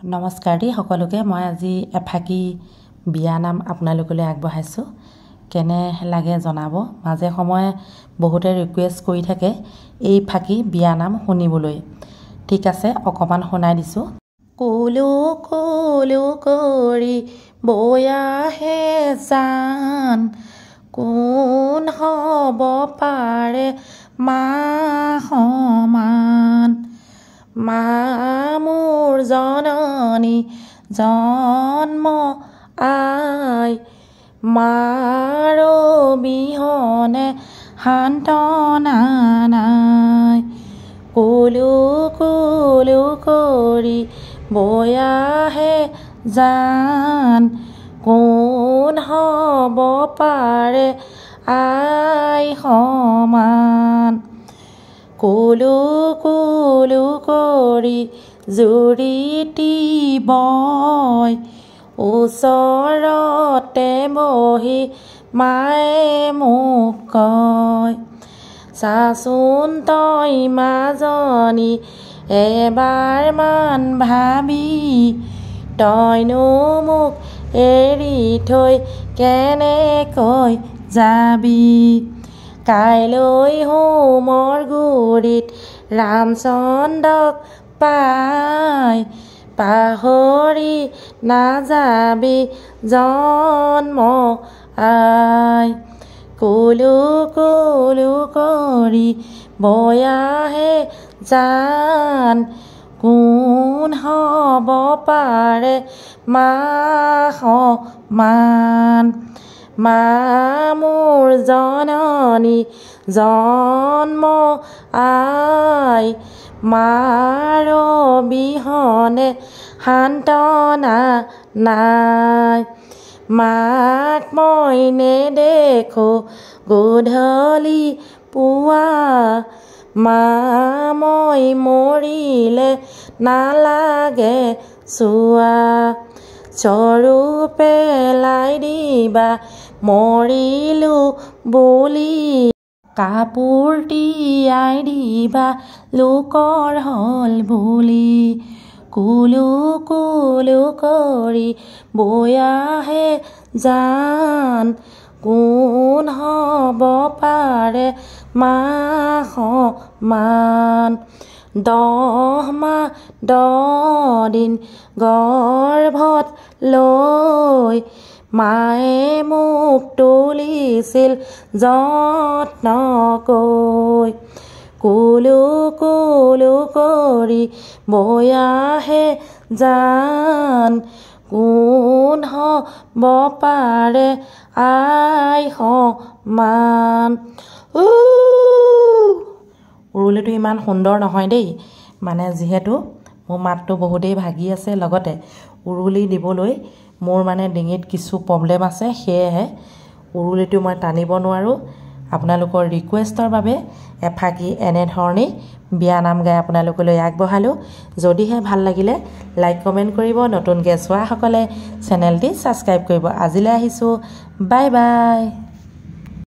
নমস্কাৰ দি সকলোকে মই আজি এফাকি বিয়া নাম আপোনালোকলৈ আগবঢ়াইছোঁ কেনে লাগে জনাব মাজে সময়ে বহুতে ৰিকুৱেষ্ট কৰি থাকে এই ফাকি বিয়া নাম শুনিবলৈ ঠিক আছে অকমান শুনাই দিছো কুলু কুলু কৰি বয়াহে জান কোন হ'ব পাৰে মা সমান মা মোৰ জননী জন্ম আই মাৰ বিহনে সান্তনা নাই কুলু কুলু কৰি বয়াহে জান কোন হ'ব পাৰে আই সমান কুলু কুলু কৰি জুৰিটি বয় ওচৰতে বহি মায়ে মোক কয় চাচোন তই মাজনী এবাৰমান ভাবি তইনো মোক এৰি থৈ কেনেকৈ যাবি কাইলৈ হোমৰ গুৰিত ৰামচন্দ্ৰক পাই পাহৰি নাযাবি জন্ম আই কুলু কুলু কৰি বয়াহে জান কোন হ'ব পাৰে মা সমান মা মোৰ জননী জন্ম আই মাৰ বিহনে সান্তনা নাই মাক মই নেদেখো গধূলি পুৱা মা মই মৰিলে নালাগে চোৱা চৰু পেলাই দিবা মৰিলো বুলি কাপোৰ তিয়াই দিবা লোকৰ হ'ল বুলি কুলু কুলু কৰি বয়াহে জান কোন হ'ব পাৰে মা সমান 10 মাহ 10 দিন গৰ্ভত লৈ মায়ে মোক তুলিছিল যত্ন কৈ কুলু কুলু কৰি বয়াহে জান কোন হ'ব পাৰে আই সমান উৰুলিটো ইমান সুন্দৰ নহয় দেই মানে যিহেতু মোৰ মাতটো বহুতেই ভাগি আছে লগতে উৰুলি দিবলৈ মোৰ মানে ডিঙিত কিছু প্ৰব্লেম আছে সেয়েহে উৰুলিটো মই টানিব নোৱাৰো আপোনালোকৰ ৰিকুৱেষ্টৰ বাবে এফাকি এনে ধৰণে বিয়া নাম গাই আপোনালোকলৈ আগবঢ়ালো যদিহে ভাল লাগিলে লাইক কমেন্ট কৰিব নতুনকৈ চোৱা সকলে চেনেলটি সাবস্ক্ৰাইব কৰিব আজিলৈ আহিছো বাই বাই